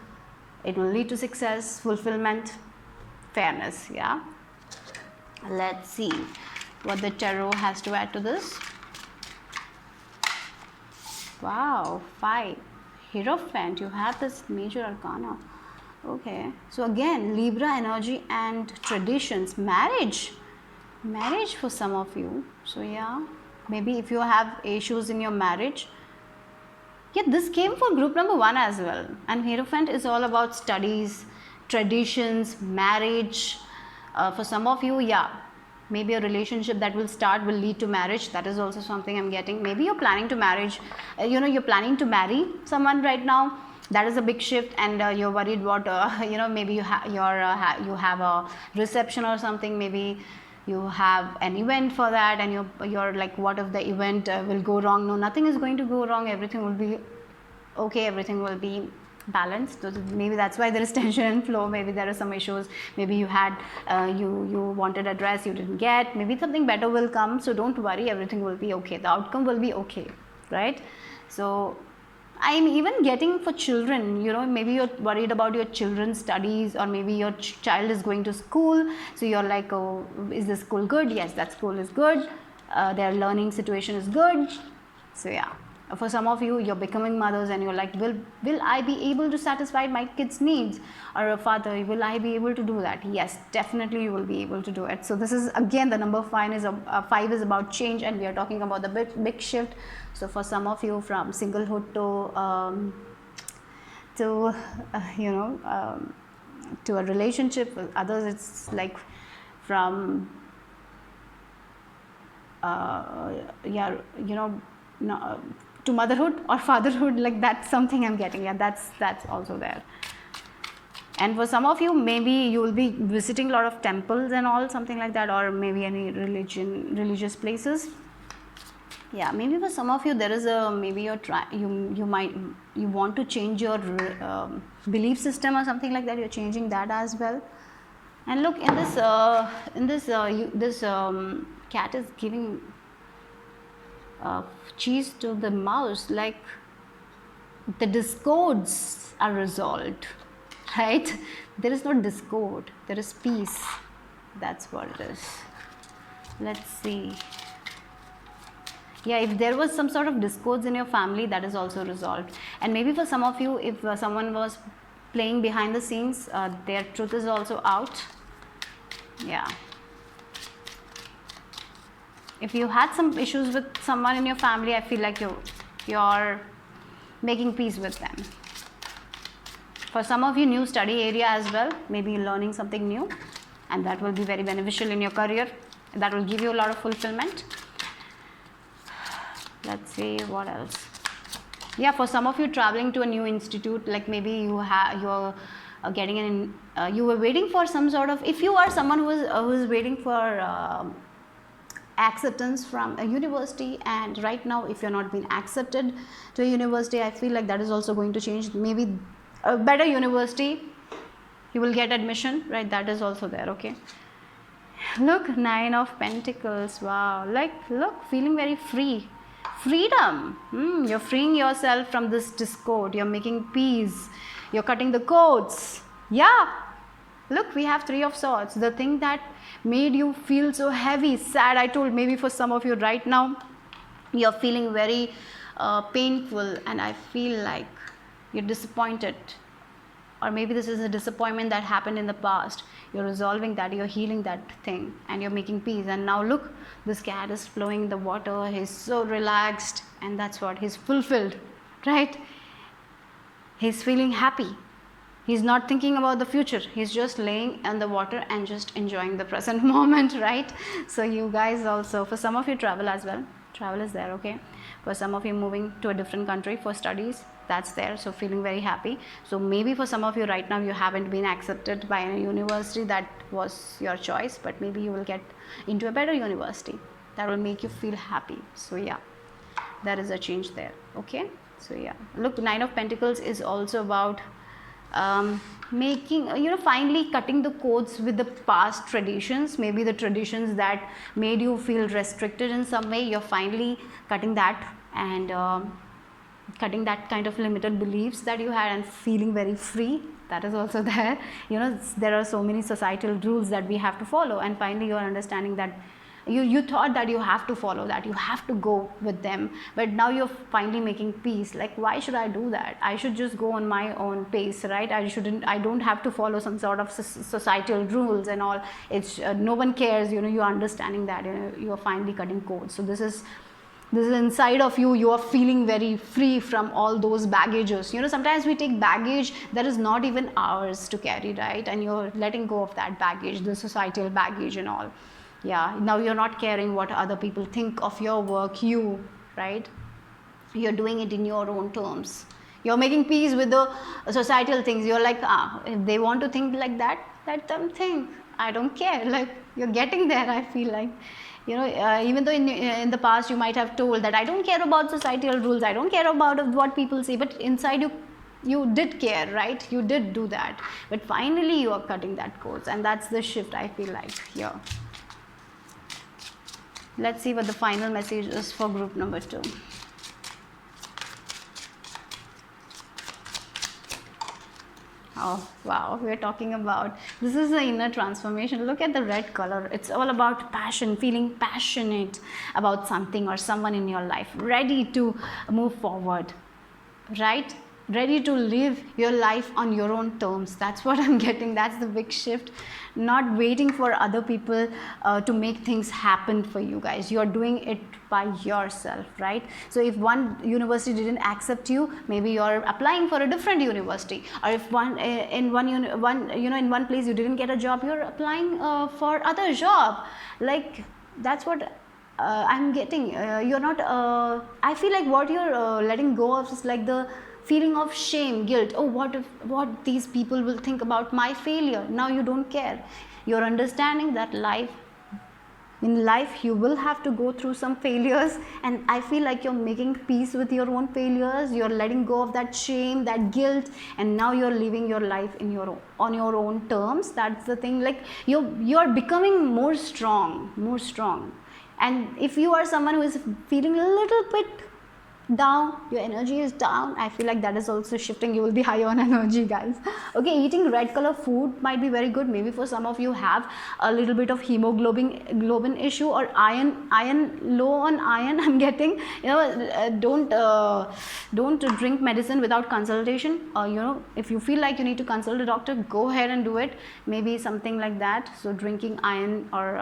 it will lead to success, fulfillment, fairness. Yeah, let's see what the tarot has to add to this. Wow, 5 Hierophant, you have this major arcana. Okay, so again, Libra energy and traditions, marriage for some of you. So yeah, maybe if you have issues in your marriage, yeah, this came for group number 1 as well. And Hierophant is all about studies, traditions, marriage. For some of you, yeah, maybe a relationship that will start will lead to marriage. That is also something I'm getting. Maybe you're planning to you're planning to marry someone right now. That is a big shift, and you're worried about, maybe you have a reception or something. Maybe you have an event for that, and you're like, what if the event will go wrong? No, nothing is going to go wrong. Everything will be okay. Everything will be balanced. So maybe that's why there is tension and flow. Maybe there are some issues. Maybe you had you wanted a dress, you didn't get. Maybe something better will come. So don't worry. Everything will be okay. The outcome will be okay, right? So I'm even getting for children, maybe you're worried about your children's studies, or maybe your child is going to school. So you're like, oh, is this school good? Yes, that school is good. Their learning situation is good. So yeah, for some of you, you're becoming mothers and you're like, will I be able to satisfy my kids' needs? Or a father, will I be able to do that? Yes, definitely you will be able to do it. So this is, again, the number 5 is about change, and we are talking about the big shift. So for some of you, from singlehood to a relationship with others, it's like from to motherhood or fatherhood, like that's something I'm getting. Yeah, that's also there. And for some of you, maybe you will be visiting a lot of temples and all, something like that, or maybe any religious places. Yeah, maybe for some of you, there is maybe you want to change your belief system or something like that. You're changing that as well. And look, in this cat is giving cheese to the mouse, like the discords are resolved, right? There is no discord, there is peace. That's what it is. Let's see. Yeah, if there was some sort of discords in your family, that is also resolved. And maybe for some of you, if someone was playing behind the scenes, their truth is also out. Yeah. If you had some issues with someone in your family, I feel like you're making peace with them. For some of you, new study area as well. Maybe you're learning something new, and that will be very beneficial in your career. That will give you a lot of fulfillment. Let's see what else. Yeah, for some of you, traveling to a new institute, like maybe you're getting you were waiting for some sort of, if you are someone who is waiting for acceptance from a university, and right now if you're not being accepted to a university, I feel like that is also going to change. Maybe a better university, you will get admission, right? That is also there. Okay. Look, 9 of Pentacles. Wow. Like, look, feeling very free. Freedom. You're freeing yourself from this discord. You're making peace. You're cutting the cords. Yeah. Look, we have 3 of Swords. The thing that made you feel so heavy, sad, I told, maybe for some of you right now, you're feeling very painful, and I feel like you're disappointed. Or maybe this is a disappointment that happened in the past. You're resolving that, you're healing that thing, and you're making peace. And now look, this cat is flowing in the water. He's so relaxed, and that's what, he's fulfilled, right? He's feeling happy. He's not thinking about the future. He's just laying in the water and just enjoying the present moment, right? So you guys also, for some of you, travel as well. Travel is there, okay? For some of you, moving to a different country for studies, that's there. So feeling very happy. So maybe for some of you right now, you haven't been accepted by a university that was your choice, but maybe you will get into a better university that will make you feel happy. So yeah, there is a change there, okay? So yeah, look, 9 of Pentacles is also about making, finally cutting the cords with the past traditions. Maybe the traditions that made you feel restricted in some way, you're finally cutting that, and cutting that kind of limited beliefs that you had, and feeling very free. That is also there. There are so many societal rules that we have to follow, and finally you are understanding that you thought that you have to follow that, you have to go with them, but now you're finally making peace. Like, why should I do that? I should just go on my own pace, right? I don't have to follow some sort of societal rules and all. It's no one cares. You're understanding that, you're finally cutting cords. So this is inside of you. You are feeling very free from all those baggages. Sometimes we take baggage that is not even ours to carry, right? And you're letting go of that baggage, the societal baggage and all. Yeah, now you're not caring what other people think of your work, right? You're doing it in your own terms. You're making peace with the societal things. You're like, if they want to think like that, let them think. I don't care. Like, you're getting there, I feel like. Even though in the past you might have told that I don't care about societal rules, I don't care about what people say, but inside you did care, right? You did do that. But finally you are cutting that cords, and that's the shift, I feel like, here. Let's see what the final message is for group number 2. Oh, wow, we're talking about, this is the inner transformation. Look at the red color. It's all about passion, feeling passionate about something or someone in your life, ready to move forward, right? Ready to live your life on your own terms. That's what I'm getting. That's the big shift. Not waiting for other people to make things happen for you guys. You're doing it by yourself, right? So if one university didn't accept you, maybe you're applying for a different university. Or if in one place you didn't get a job, you're applying for other job. Like, that's what I'm getting. You're not. I feel like what you're letting go of is like the feeling of shame, guilt. Oh, what these people will think about my failure. Now you don't care. You're understanding that in life you will have to go through some failures, and I feel like you're making peace with your own failures. You're letting go of that shame, that guilt, and now you're living your life on your own terms. That's the thing. Like, you're becoming more strong. And if you are someone who is feeling a little bit down, your energy is down, I feel like that is also shifting. You will be high on energy, guys. Okay, eating red color food might be very good. Maybe for some of you have a little bit of hemoglobin issue, or iron low on iron. I'm getting, don't drink medicine without consultation. If you feel like you need to consult a doctor, go ahead and do it. Maybe something like that. So drinking iron, or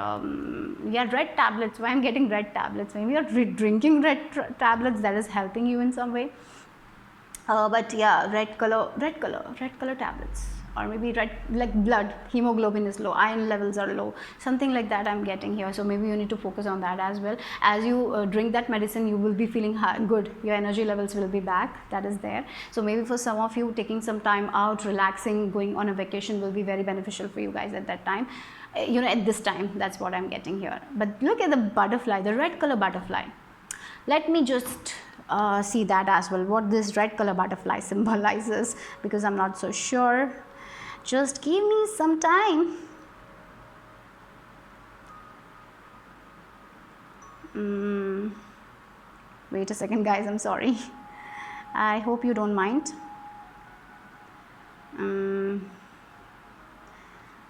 red tablets. Why I'm getting red tablets? Maybe you're drinking red tablets. That is helping you in some way. But yeah, red color tablets, or maybe red, like blood, hemoglobin is low, iron levels are low, something like that I'm getting here. So maybe you need to focus on that as well. As you drink that medicine, you will be feeling good. Your energy levels will be back. That is there. So maybe for some of you, taking some time out, relaxing, going on a vacation will be very beneficial for you guys at that time. At this time, that's what I'm getting here. But look at the butterfly, the red color butterfly. Let me just see that as well, what this red color butterfly symbolizes, because I'm not so sure. Just give me some time. Wait a second, guys, I'm sorry. I hope you don't mind.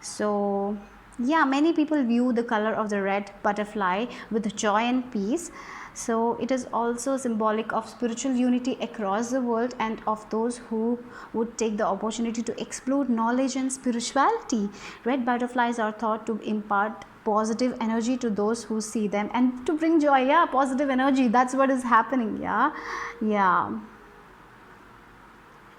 So yeah, many people view the color of the red butterfly with joy and peace. So it is also symbolic of spiritual unity across the world and of those who would take the opportunity to explore knowledge and spirituality. Red butterflies are thought to impart positive energy to those who see them and to bring joy. Yeah, positive energy, that's what is happening. Yeah.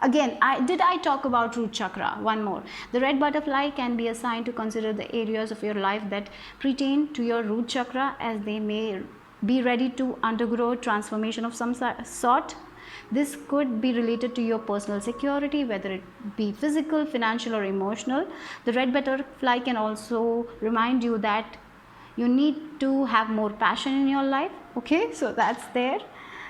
Again, I talk about root chakra? One more. The red butterfly can be a sign to consider the areas of your life that pertain to your root chakra, as they may be ready to undergo transformation of some sort. This could be related to your personal security, whether it be physical, financial, or emotional. The red butterfly can also remind you that you need to have more passion in your life. Okay, so that's there.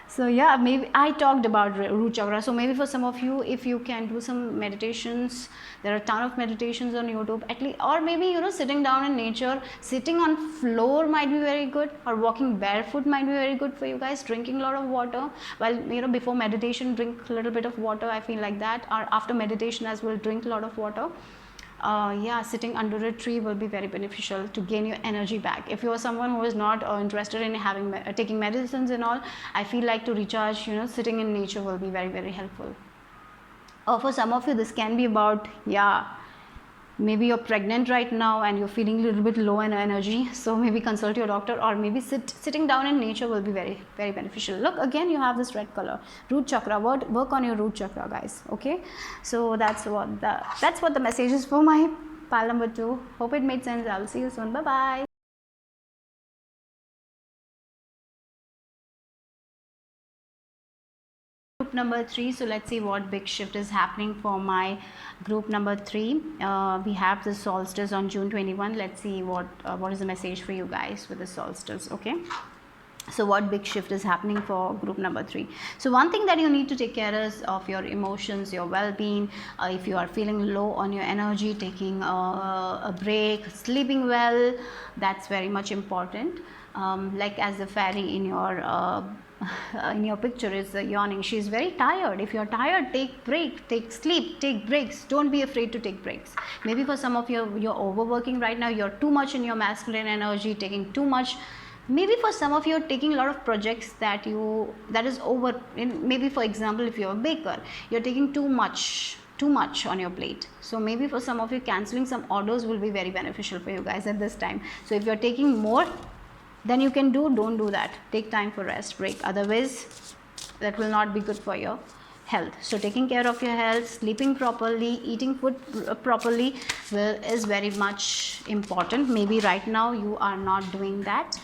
So yeah, maybe I talked about root chakra. So maybe for some of you, if you can do some meditations, there are a ton of meditations on YouTube at least, or maybe sitting down in nature, sitting on floor might be very good, or walking barefoot might be very good for you guys. Drinking a lot of water, well, before meditation, drink a little bit of water. I feel like that, or after meditation as well, drink a lot of water. Yeah, sitting under a tree will be very beneficial to gain your energy back. If you are someone who is not interested in taking medicines and all, I feel like to recharge, sitting in nature will be very, very helpful. For some of you, this can be about, maybe you're pregnant right now and you're feeling a little bit low in energy, so maybe consult your doctor, or maybe sitting down in nature will be very, very beneficial. Look, again, you have this red color, root chakra. Work on your root chakra, guys. Okay, so that's what the message is for my pile number 2. Hope it made sense. I'll see you soon. Bye bye. Group number 3. So let's see what big shift is happening for my group number 3. We have the solstice on June 21. Let's see what is the message for you guys with the solstice. Okay, so what big shift is happening for group number 3? So one thing that you need to take care of your emotions, your well-being. If you are feeling low on your energy, taking a break, sleeping well, that's very much important. Like as the fairy in your picture is yawning, she's very tired. If you're tired, take break, take sleep, take breaks. Don't be afraid to take breaks. Maybe for some of you, you're overworking right now, you're too much in your masculine energy, taking too much. Maybe for some of you, you're taking a lot of projects that is over. Maybe for example, if you're a baker, you're taking too much on your plate. So maybe for some of you, cancelling some orders will be very beneficial for you guys at this time. So if you're taking more then you can don't do that. Take time for rest, break. Otherwise, that will not be good for your health. So taking care of your health, sleeping properly, eating food properly is very much important. Maybe right now you are not doing that.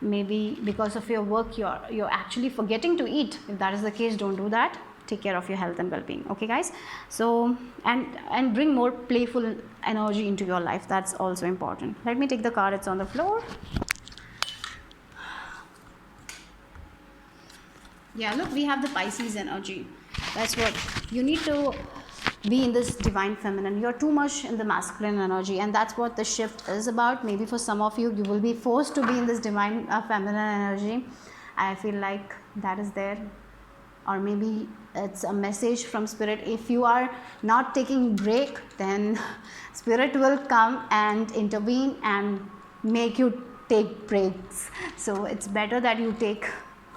Maybe because of your work you're actually forgetting to eat. If that is the case, don't do that. Take care of your health and well-being. Okay, guys. So and bring more playful energy into your life. That's also important. Let me take the card. It's on the floor. Yeah, look, we have the Pisces energy. That's what you need to be in this divine feminine. You're too much in the masculine energy, and that's what the shift is about. Maybe for some of you, you will be forced to be in this divine feminine energy. I feel like that is there. Or maybe it's a message from spirit. If you are not taking break, then spirit will come and intervene and make you take breaks. So it's better that you take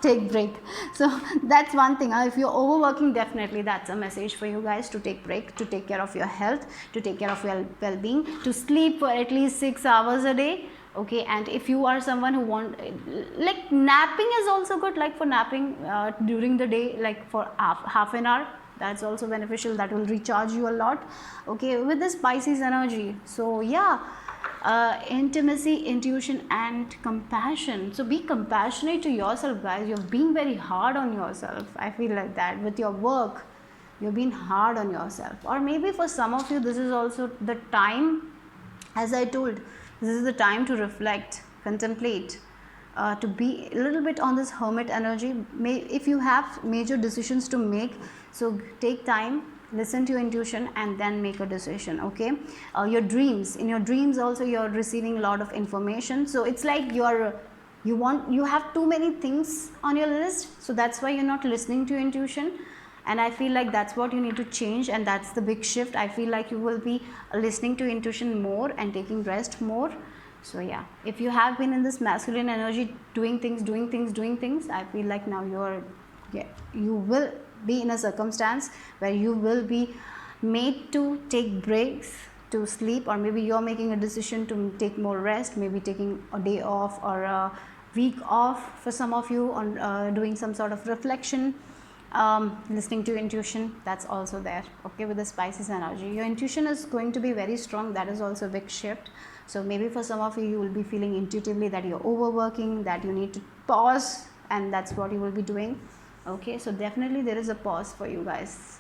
break. So that's one thing. If you're overworking, definitely that's a message for you guys to take break, to take care of your health, to take care of your well-being, to sleep for at least 6 hours a day. Okay, and if you are someone who like napping is also good, like for napping during the day, like for half an hour, that's also beneficial. That will recharge you a lot. Okay, with this Pisces energy. So yeah, intimacy, intuition, and compassion. So be compassionate to yourself, guys. You're being very hard on yourself. I feel like that with your work, you're being hard on yourself. Or maybe for some of you, this is also the time, as I told, this is the time to reflect, contemplate, to be a little bit on this hermit energy. If you have major decisions to make, so take time, listen to your intuition, and then make a decision. Okay, your dreams, in your dreams also you're receiving a lot of information. So it's like you're You have too many things on your list, so that's why you're not listening to your intuition. And I feel like that's what you need to change, and that's the big shift. I feel like you will be listening to intuition more and taking rest more. So yeah, if you have been in this masculine energy, doing things, I feel like now you will be in a circumstance where you will be made to take breaks, to sleep, or maybe you're making a decision to take more rest, maybe taking a day off or a week off for some of you, on doing some sort of reflection, listening to intuition. That's also there, okay, with the Pisces energy. Your intuition is going to be very strong. That is also a big shift. So maybe for some of you, you will be feeling intuitively that you're overworking, that you need to pause, and that's what you will be doing. Okay, so definitely there is a pause for you guys.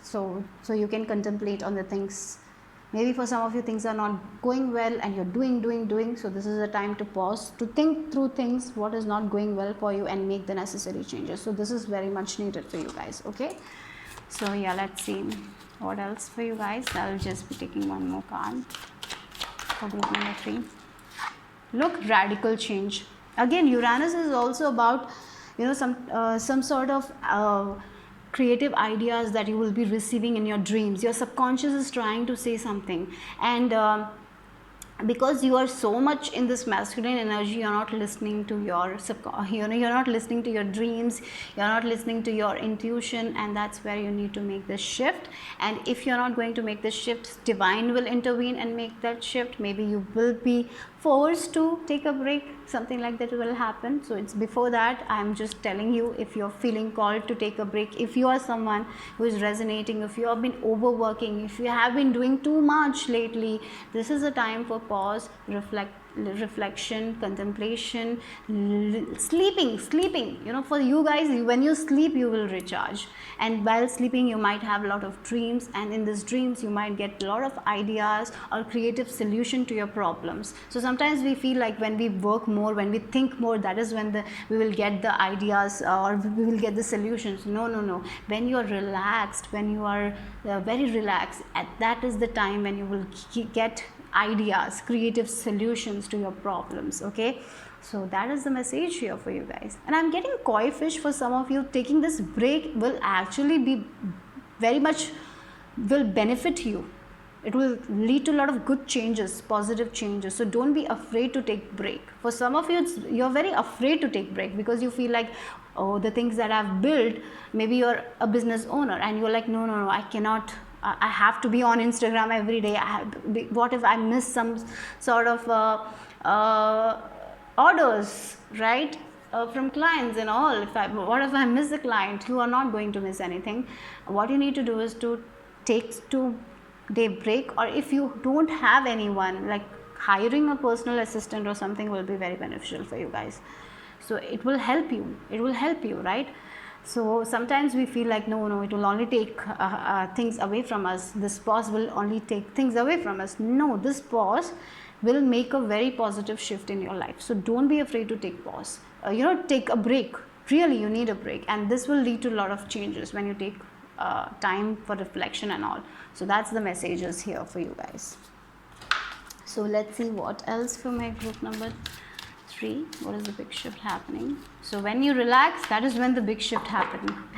So you can contemplate on the things. Maybe for some of you, things are not going well and you're doing. So this is a time to pause, to think through things, what is not going well for you, and make the necessary changes. So this is very much needed for you guys, okay? So yeah, let's see what else for you guys. I'll just be taking one more card for group number 3. Look, radical change. Again, Uranus is also about, some sort of creative ideas that you will be receiving in your dreams. Your subconscious is trying to say something, and because you are so much in this masculine energy, you're not listening to your you're not listening to your dreams, you're not listening to your intuition, and that's where you need to make this shift. And if you're not going to make this shift, divine will intervene and make that shift. Maybe you will be forced to take a break, something like that will happen. So it's before that, I'm just telling you, if you're feeling called to take a break, if you are someone who is resonating, if you have been overworking, if you have been doing too much lately, this is a time for pause, reflection, contemplation, sleeping. For you guys, when you sleep, you will recharge, and while sleeping you might have a lot of dreams, and in these dreams you might get a lot of ideas or creative solution to your problems. So sometimes we feel like when we work more, when we think more, that is when we will get the ideas, or we will get the solutions. No, when you are relaxed, when you are very relaxed, that is the time when you will get ideas, creative solutions to your problems, okay? So that is the message here for you guys. And I'm getting koi fish for some of you. Taking this break will actually be very much, will benefit you. It will lead to a lot of good changes, positive changes. So don't be afraid to take break. For some of you, you're very afraid to take break because you feel like, oh, the things that I've built, maybe you're a business owner and you're like, no, I cannot, I have to be on Instagram every day. What if I miss some sort of orders, right, from clients and all? What if I miss the client? You are not going to miss anything. What you need to do is to take 2-day break, or if you don't have anyone, like hiring a personal assistant or something will be very beneficial for you guys. So it will help you, right? So sometimes we feel like, no, it will only take things away from us. This pause will only take things away from us. No, this pause will make a very positive shift in your life. So don't be afraid to take pause. Take a break. Really, you need a break. And this will lead to a lot of changes when you take time for reflection and all. So that's the messages here for you guys. So let's see what else for my group number 3. What is the big shift happening? So when you relax, that is when the big shift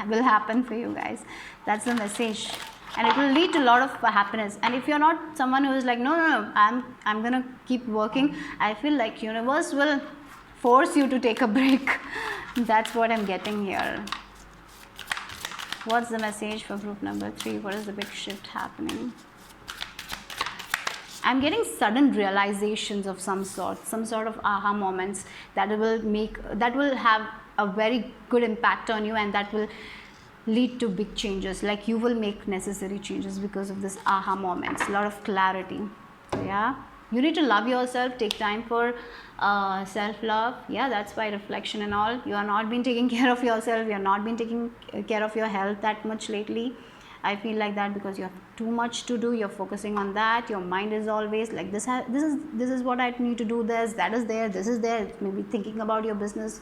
will happen for you guys. That's the message, and it will lead to a lot of happiness. And if you're not someone who is like, no, I'm gonna keep working, I feel like universe will force you to take a break. That's what I'm getting here. What's the message for group number 3? What is the big shift happening? I'm getting sudden realizations of some sort of aha moments that will have a very good impact on you, and that will lead to big changes. Like you will make necessary changes because of this aha moments, a lot of clarity. Yeah, you need to love yourself, take time for self-love. Yeah, that's why reflection and all. You are not been taking care of yourself, you are not been taking care of your health that much lately. I feel like that because you have too much to do, you're focusing on that, your mind is always like this is what I need to do, that is there, maybe thinking about your business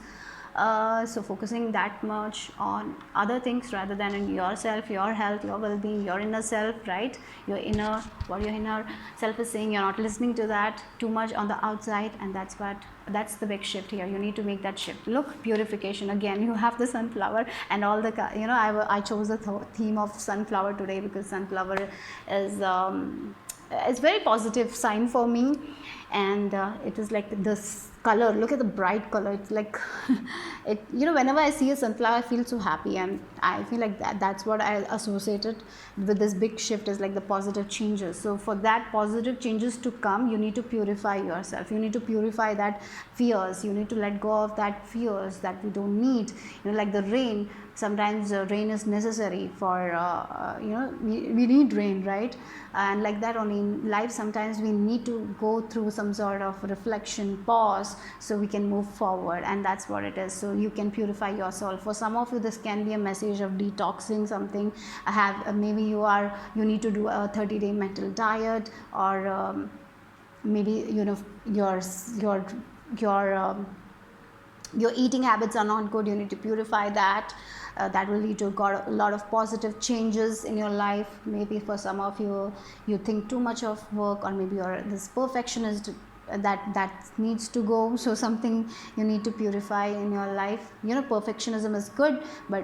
So focusing that much on other things rather than in yourself, your health, your well-being, your inner self, right? What your inner self is saying, you're not listening to that too much on the outside, and that's the big shift here. You need to make that shift. Look, purification again. You have the sunflower and all the, I chose the theme of sunflower today because sunflower is it's very positive sign for me, and it is like this color. Look at the bright color. It's like whenever I see a sunflower, I feel so happy, and I feel like that's what I associated with this big shift, is like the positive changes. So for that positive changes to come, you need to purify yourself. You need to purify that fears. You need to let go of that fears that we don't need. Like the rain. Sometimes rain is necessary for we need rain, right? And like that only in life, sometimes we need to go through some sort of reflection, pause, so we can move forward, and that's what it is. So you can purify yourself. For some of you, this can be a message of detoxing something. Maybe you need to do a 30-day mental diet, or maybe your eating habits are not good. You need to purify that. That will lead to a lot of positive changes in your life. Maybe for some of you, you think too much of work, or maybe you're this perfectionist that needs to go. So something you need to purify in your life. Perfectionism is good, but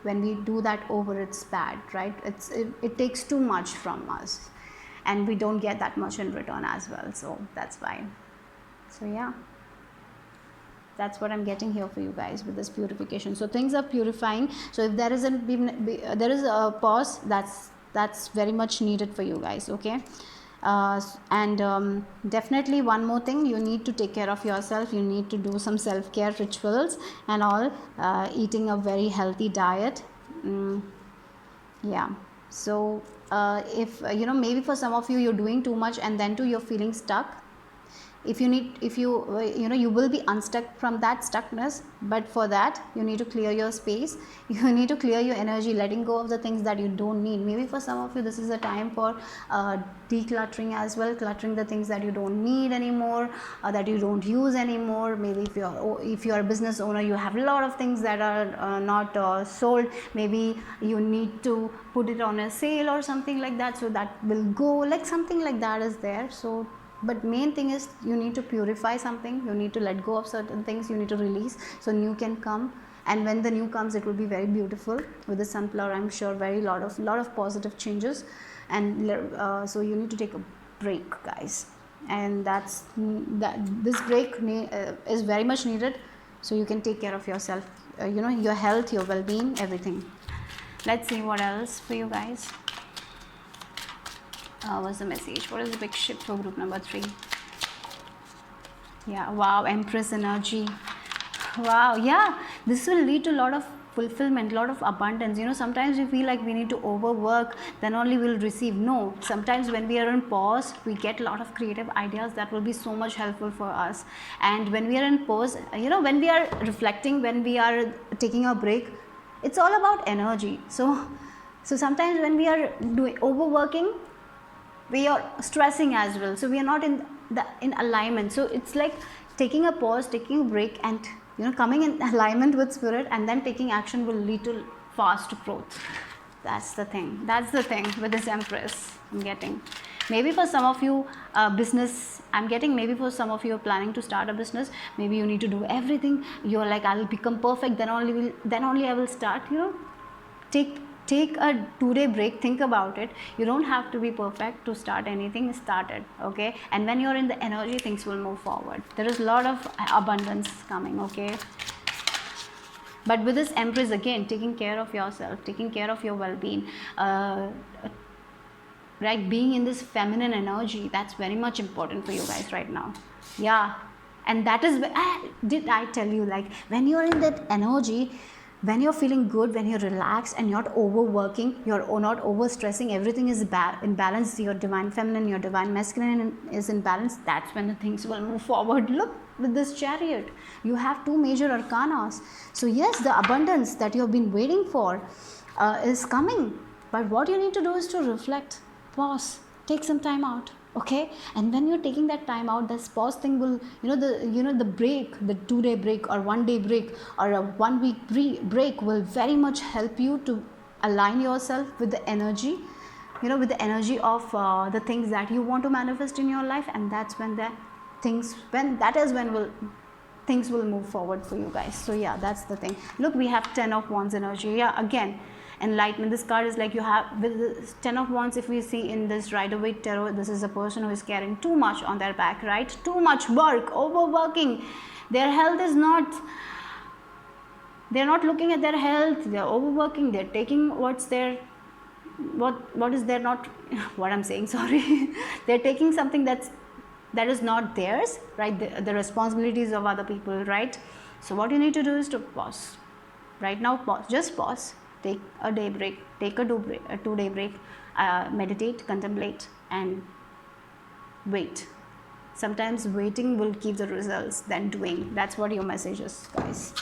when we do that it's bad, right? It takes too much from us, and we don't get that much in return as well. So that's why. So yeah, that's what I'm getting here for you guys with this purification. So things are purifying. So if there isn't there is a pause, that's very much needed for you guys, okay? And definitely one more thing, you need to take care of yourself. You need to do some self-care rituals and all, eating a very healthy diet. Yeah. So if maybe for some of you, you're doing too much, and then too you're feeling stuck. You will be unstuck from that stuckness, but for that you need to clear your space. You need to clear your energy, letting go of the things that you don't need. Maybe for some of you, this is a time for decluttering as well, cluttering the things that you don't need anymore, that you don't use anymore. Maybe if you're a business owner, you have a lot of things that are not sold. Maybe you need to put it on a sale or something like that, so that will go, like something like that is there. So but main thing is, you need to purify something. You need to let go of certain things. You need to release, so new can come. And when the new comes, it will be very beautiful. With the sunflower, I'm sure lot of positive changes. And so you need to take a break, guys. And this break is very much needed, so you can take care of yourself, your health, your well-being, everything. Let's see what else for you guys. What's the message? What is the big shift for group number 3? Yeah, wow, Empress energy. Wow, yeah, this will lead to a lot of fulfillment, a lot of abundance. Sometimes we feel like we need to overwork, then only we'll receive. No, sometimes when we are in pause, we get a lot of creative ideas that will be so much helpful for us. And when we are in pause, when we are reflecting, when we are taking a break, it's all about energy. So sometimes when we are overworking, we are stressing as well, so we are not in alignment. So it's like taking a pause, taking a break, and coming in alignment with spirit, and then taking action will lead to fast growth. That's the thing with this Empress I'm getting. Maybe for some of you, business, I'm getting. Maybe for some of you are planning to start a business. Maybe you need to do everything. You're like, I'll become perfect, then only I will start. Take a 2-day break. Think about it. You don't have to be perfect to start anything. Start it, okay? And when you're in the energy, things will move forward. There is a lot of abundance coming, okay? But with this Empress, again, taking care of yourself, taking care of your well-being, right? Being in this feminine energy, that's very much important for you guys right now. Yeah. And that is, did I tell you, like, when you're in that energy, when you're feeling good, when you're relaxed and you're not overworking, you're not overstressing, everything is in balance, your divine feminine, your divine masculine is in balance, that's when the things will move forward. Look, with this Chariot, you have 2 major arcanas. So yes, the abundance that you have been waiting for is coming. But what you need to do is to reflect, pause, take some time out, Okay, and when you're taking that time out, this pause thing will, the break, the 2-day break or 1-day break or a 1-week break will very much help you to align yourself with the energy, with the energy of the things that you want to manifest in your life. And that's when things will move forward for you guys. So yeah, that's the thing. Look, we have 10 of Wands energy. Yeah, again, enlightenment. This card is like, you have with the 10 of Wands, if we see in this Rider-Waite tarot, this is a person who is carrying too much on their back, right? Too much work, overworking. Their health is not, they're not looking at their health, they're overworking, they're taking what's their, what is there not, what I'm saying, sorry. They're taking something that is not theirs, right? The responsibilities of other people, right? So what you need to do is to pause. Right now, pause, just pause, take a day break, take a 2-day break, meditate, contemplate, and wait. Sometimes waiting will give the results than doing. That's what your message is, guys.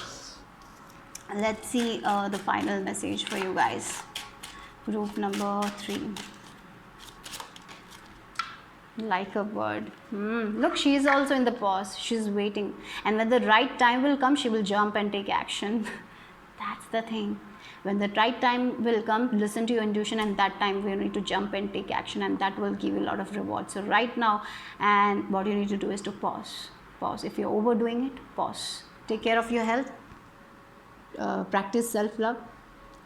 Let's see the final message for you guys. Group number 3. Like a bird. Look, she is also in the pause. She's waiting, and when the right time will come, she will jump and take action. That's the thing. When the right time will come, listen to your intuition, and that time you need to jump and take action, and that will give you a lot of reward. So right now, and what you need to do is to pause. If you're overdoing it, pause. Take care of your health, practice self-love,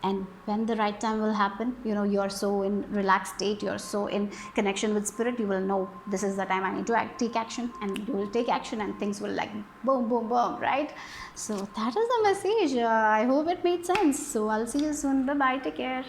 and when the right time will happen, you're so in relaxed state, you're so in connection with spirit, you will know this is the time I need to take action, and you will take action, and things will like boom boom boom, right? So that is the message. I hope it made sense. So I'll see you soon. Bye bye, take care.